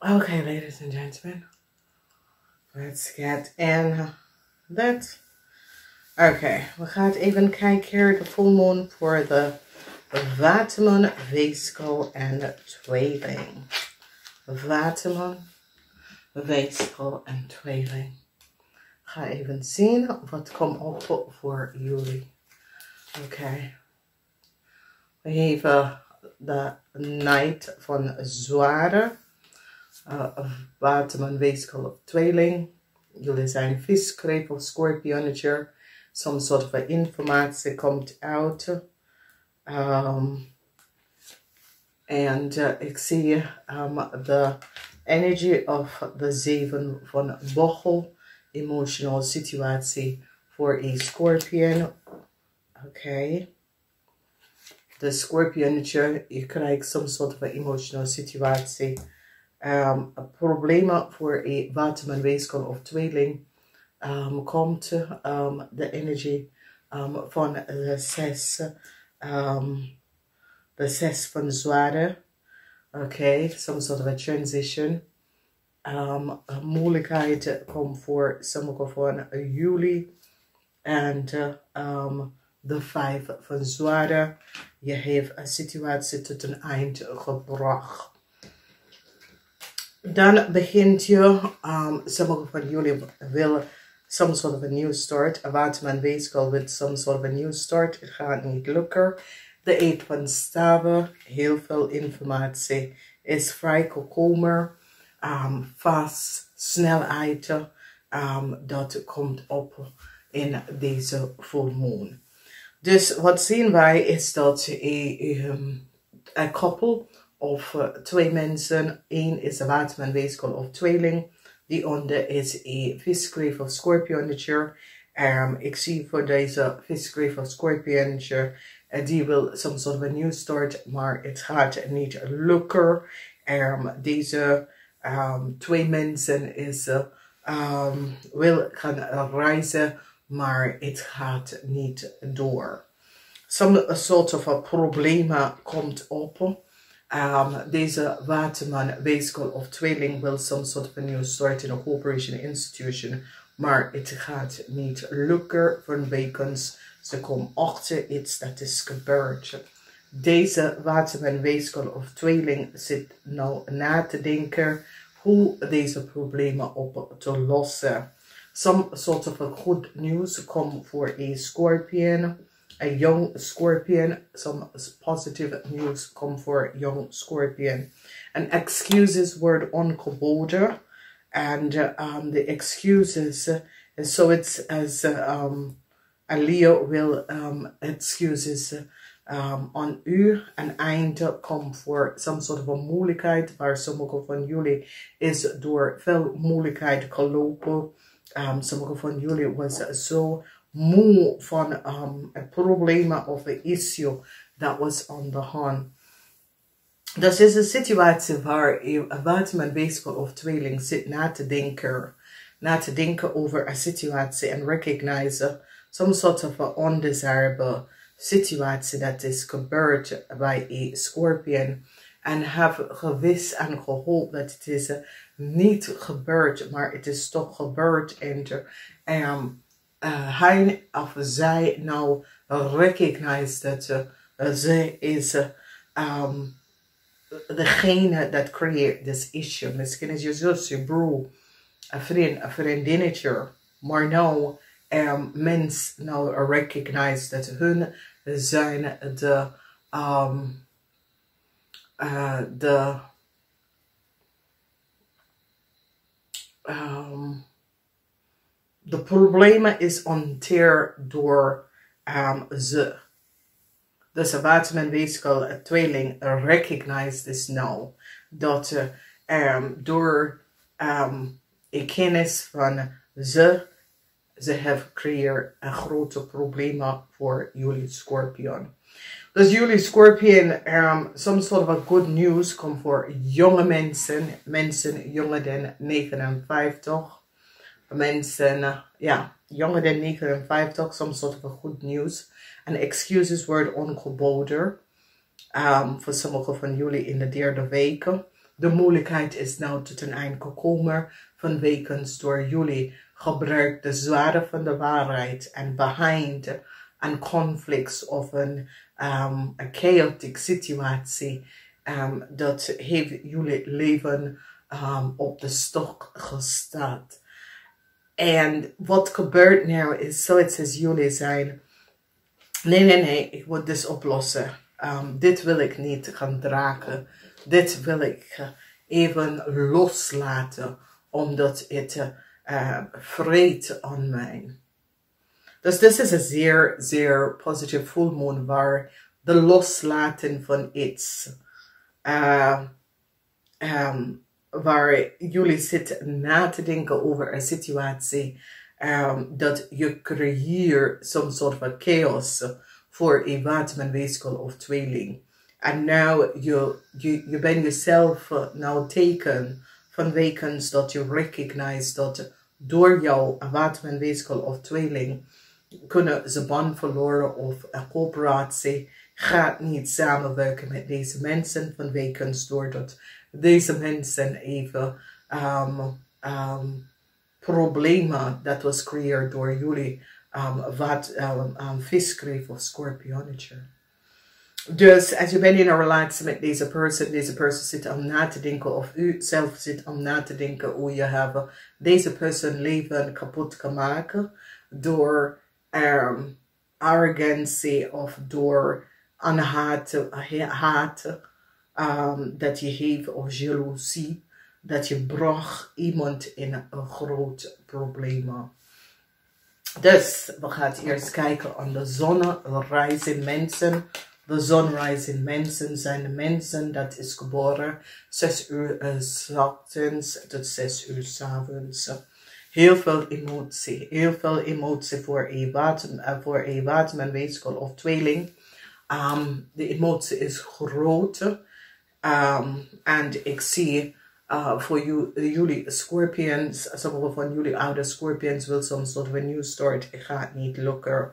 Okay, ladies and gentlemen, let's get in that. Oké, we gaan even kijken de volmoon voor de waterman, weegschaal en tweeling. Waterman, weegschaal en tweeling. Ga even zien wat komt op voor jullie. Oké. We hebben de night van zware. Waterman, weegschaal of tweeling. Jullie zijn vis, kreeft of schorpioenetje. Some sort of informatie komt uit. Ik zie de energy of de 7 van bochel. Emotional situatie voor een schorpioen. Oké. De schorpioenetje, je krijgt some sort of emotional situatie. Problemen voor een waterman, weegschaal of tweeling. Komt de energie van de 6 van zware. Oké, some sort of a transition. Moeilijkheid komt voor sommige van juli. En de 5 van zware. Je heeft een situatie tot een eind gebracht. Dan begint je, sommige van jullie willen some sort of a new start. Een waterman weegschaal with some sort of a new start. Het gaat niet lukken. De 8 van staven, heel veel informatie, is vrij gekomen. Vast, snelheid, dat komt op in deze volmoon. Dus wat zien wij is dat een koppel of 2 mensen, 1 is een waterman, weegschaal of tweeling, die andere is een vis, kreeft of schorpioenetje. Ik zie voor deze vis, kreeft of schorpioenetje, die wil some sort of a new start, maar het gaat niet lukken. Deze 2 mensen wil gaan reizen, maar het gaat niet door. Some sort of a problemen komt op. Deze waterman, weegschaal of tweeling wil some sort of a new start in a cooperation institution, maar het gaat niet lukken vanwege ze komen achter iets dat is gebeurd. Deze waterman, weegschaal of tweeling zit nou na te denken hoe deze problemen op te lossen. Some sort of a good news komt voor een schorpioen. A young scorpion, some positive news come for young scorpion. And excuses word ongeboden. And the excuses, so it's as a Leo will excuses on u. Een einde komt voor some sort of a moeilijkheid, waar sommige van jullie is door veel moeilijkheid gelopen. Sommige van jullie was zo moe van een probleem of een issue dat was on the hand. Dus is een situatie waar een waterman, weegschaal of tweeling zit na te denken over een situatie en recognize some sort of a undesirable situatie dat is gebeurd bij een schorpioen. En heb gewis en gehoopt dat het is niet gebeurd, maar het is toch gebeurd. En hij of zij nou recognize dat zij is degene dat creëert this issue. Misschien is je zus, je broer, een vriend, een vriendinnetje, maar nou mens nou recognize dat hun zijn de problemen is onteer door ze. Dus de waterman, weegschaal, tweeling recognize this now. Dat door kennis van ze hebben gecreëerd een grote problemen voor jullie schorpioen. Dus jullie schorpioen, some sort of a good news komt voor jonge mensen jonger dan 59. Mensen, jonger dan 59, some sort of a good news. And excuses word ongeboden. Voor sommigen van jullie in de 3e week. De moeilijkheid is nou tot een eind gekomen. Vanwege door jullie gebruik de zware van de waarheid en behind een conflict of een chaotic situatie. Dat heeft jullie leven op de stok gesteld. En wat gebeurt nou is zoiets als jullie zijn. Nee, ik moet dit oplossen. Dit wil ik niet gaan dragen. Dit wil ik even loslaten, omdat het vreet aan mij. Dus dit is een zeer, zeer positieve full moon waar de loslaten van iets, waar jullie zitten na te denken over een situatie, dat je creëert soms soort van chaos voor een waterman, of tweeling. En nou, je bent jezelf nou teken vanwege dat je recognize dat door jou, een waterman, of tweeling, kunnen ze band verloren of een coöperatie gaat niet samenwerken met deze mensen vanwege doordat deze mensen even problemen dat was gecreëerd door jullie viskreeft of schorpionetje. Dus als je bent in een relatie met deze persoon zit om na te denken, of u zelf zit om na te denken hoe je hebt deze persoon leven kapot gemaakt door arrogantie of door haat dat je heeft of jaloezie, dat je bracht iemand in een groot probleem. Dus we gaan eerst kijken aan de zonreis in mensen. De zonreis in mensen zijn de mensen dat is geboren 6 uur 's ochtends tot 6 uur 's avonds. Heel veel emotie voor een waterman, of tweeling. De emotie is groot. En ik zie voor jullie scorpions, sommige van jullie oude scorpions wil some sort of a new start. Het gaat niet lukken.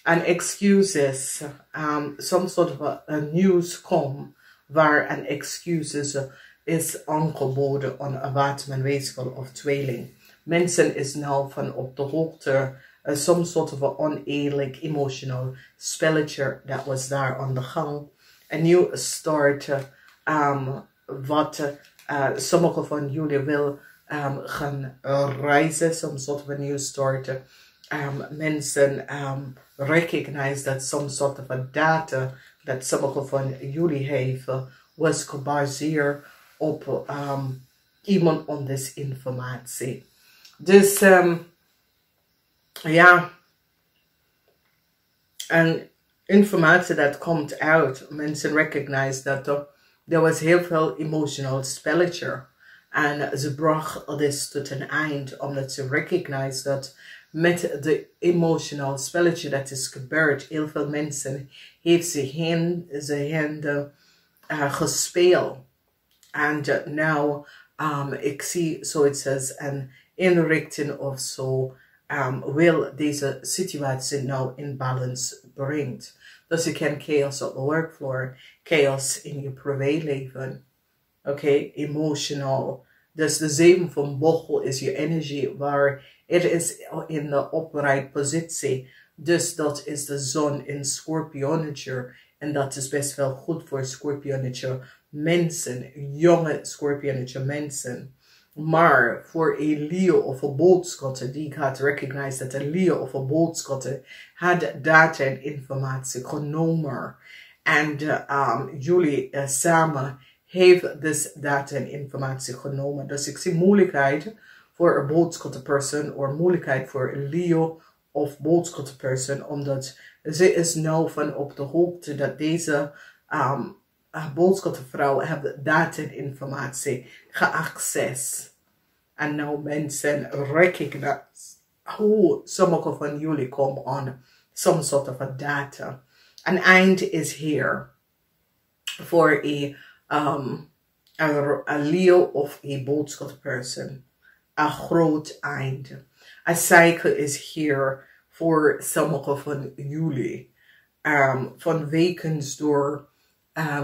En excuses, some sort of a news come waar een excuses is aangeboden aan een waterman, of tweeling. Mensen is nou van op de hoogte, some sort of a oneerlijk emotional spelletje dat was daar aan de gang. Een nieuw start, wat sommige van jullie wil gaan reizen, some sort of a new start. Mensen recognize that some sort of a data dat sommige van jullie heeft was gebaseerd op iemand on this informatie. Dus ja, en informatie dat komt uit, mensen recognize dat er was heel veel emotional spelletje. En ze bracht dit tot een eind, omdat ze recognize dat met de emotional spelletje dat is gebeurd, heel veel mensen heeft ze gespeeld. En nou, ik zie zoiets als een inrichting of zo, wil deze situatie nou in balance brengt. Dus je kan chaos op de workfloor, chaos in je privéleven. Oké, emotional. Dus de 7 van bochel is je energie waar het is in de upright positie. Dus dat is de zon in Schorpionetje. En dat is best wel goed voor Schorpionetje mensen, jonge Schorpionetje mensen. Maar voor een leeuw of een boodschatter die gaat recognize dat een leeuw of een boodschatter had data en informatie genomen. En jullie samen heeft dus data en informatie genomen. Dus ik zie moeilijkheid voor een boodschapperperson of moeilijkheid voor een leeuw of boodschapperperson, omdat ze is nou van op de hoogte dat deze boodschappervrouw heeft data en informatie geaccess. En nou mensen recognize hoe sommige van jullie komen aan some sort of a data. Een eind is hier voor een leeuw of een boodschapperperson. Een groot eind. Een cycle is hier voor sommige van jullie. Vanwege door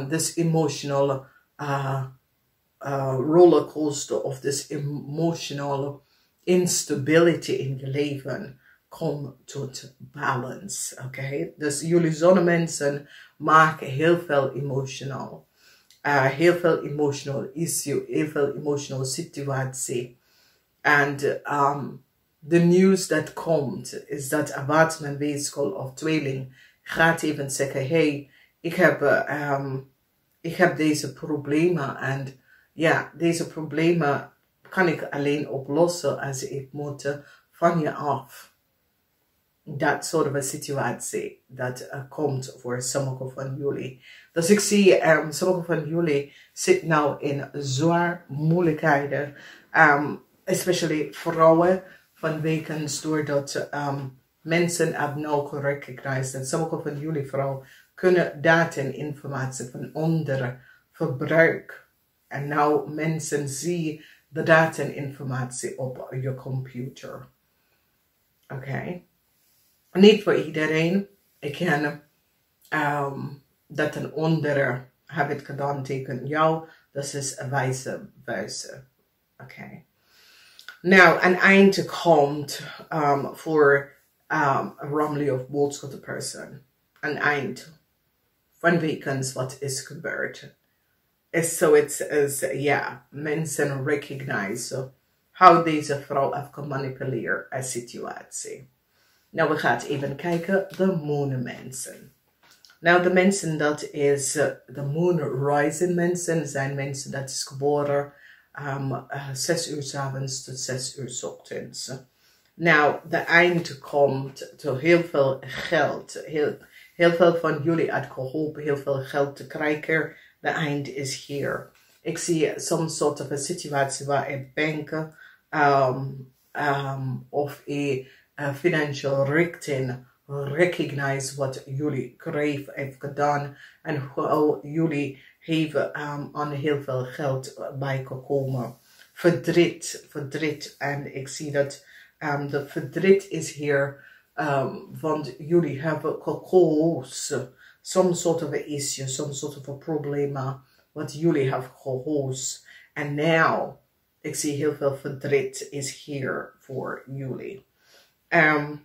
this emotional rollercoaster of this emotional instability in je leven, kom tot balance. Oké? Dus jullie zonnemensen maken heel veel emotional. Heel veel emotional issue, heel veel emotional situatie. En de nieuws dat komt is dat een waterman, weeskol of tweeling gaat even zeggen, hey, ik heb deze problemen en ja, deze problemen kan ik alleen oplossen als ik moet van je af. Dat soort van situatie dat komt voor sommigen van jullie. Dus ik zie sommigen van jullie zitten nou in zwaar moeilijkheden. Especially vrouwen vanwege doordat mensen hebben nou gerecognized dat sommige van jullie vrouwen kunnen data en informatie van anderen verbruiken. En nou mensen zien de data en informatie op je computer. Oké. Niet voor iedereen. Ik ken dat een andere heeft het gedaan tegen jou. Dat is vice versa. Oké. Nou, een eind komt voor Romley of Boodschap person. Een eind van weekends wat is gebeurd. So it's ja, mensen recognize how deze vrouw heeft gemanipuleerd een situatie. Nou, we gaan even kijken, de moonmensen. Nou, de mensen dat is de moon rising mensen, zijn mensen dat is geboren 6 uur 's avonds tot 6 uur 's ochtends. Nou, de eind komt door heel veel geld. Heel veel van jullie had gehoopt heel veel geld te krijgen. De eind is hier. Ik zie some soort van situatie waar een bank of een financial richting recognize wat jullie Kreeft heeft gedaan en hoe jullie hebben aan heel veel geld bijgekomen. Verdriet. En ik zie dat de verdriet is hier, want jullie hebben gekozen. Some sort of issue, some sort of a problema wat jullie hebben gehoord. En now, ik zie heel veel verdriet is hier voor jullie. Een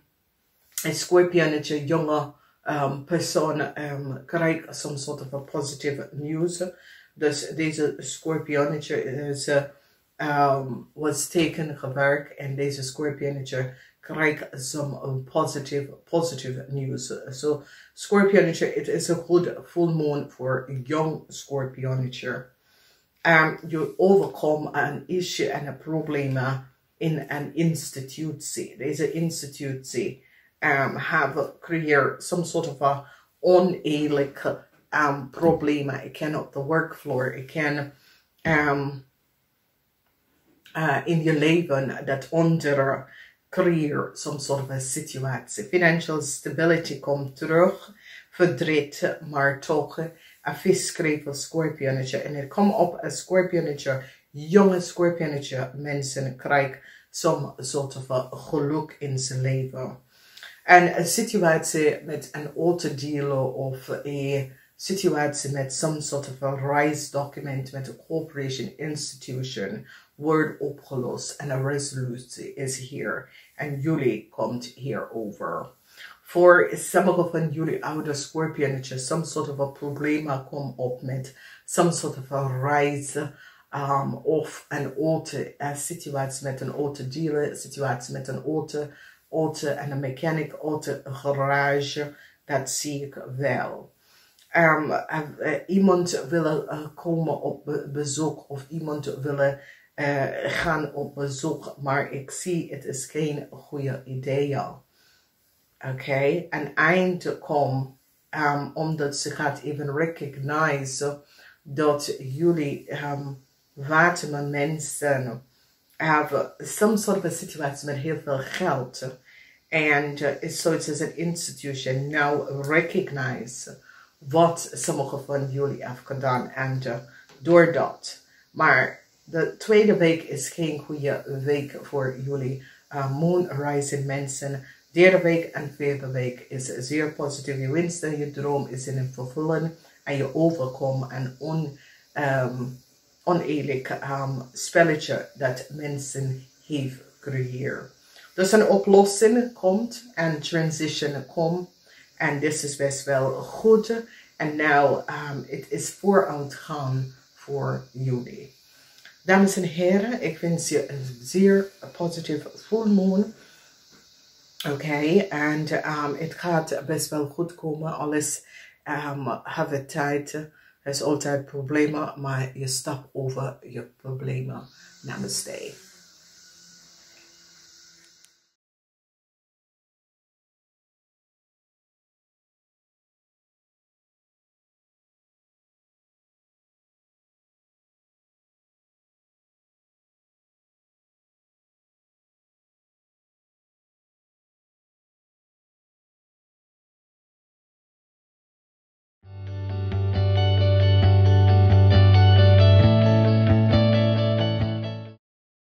Schorpionetje, jonge persoon krijgt some sort of a positive news. Dus deze Schorpionetje is was teken gewerkt en deze Schorpionetje krijgt some positive news. So Schorpionetje, it is a good full moon for a young Schorpionetje. You overcome an issue and a problem in an institutie. Deze institutie have creëerd some sort of a oneerlijke problemen. Ik ken op de workfloor, ik ken in je leven dat anderen creëert some sort of a situatie. Financial stability komt terug, verdriet, maar toch een viskreef of Schorpionetje. En het komt op een Schorpionetje, jonge Schorpionetje, mensen krijgen some soort of geluk in zijn leven. En een situatie met een auto dealer of een situatie met some sort of a reisdocument met een corporation institution wordt opgelost en een resolutie is hier. En jullie komt hierover. Voor sommige van jullie oude Schorpionetjes, some sort of a probleem komt op met some sort of a reis of een auto, situatie met een auto dealer, situatie met een auto en een mechanic, auto garage, dat zie ik wel. Iemand wil komen op bezoek of iemand wil gaan op bezoek, maar ik zie het is geen goede idee. Oké, een eind komt omdat ze gaat even recognize dat jullie waterman mensen hebben some sort of a situatie met heel veel geld. And so it is an institution now recognize wat sommige van jullie hebben gedaan. En door dat. Maar de tweede week is geen goede week voor jullie moon rising mensen. Derde week en vierde week is zeer positief. Je winst en je droom is in het vervullen. En je overkomt oneerlijk spelletje dat mensen heeft gecreëerd. Dus een oplossing komt en transition komt. En dit is best wel goed. En nou, het is vooruitgang voor jullie. Dames en heren, ik wens je een zeer positieve full moon. Oké, en het gaat best wel goed komen. Alles hebben tijd. Er is altijd problemen, maar je stapt over je problemen. Namaste.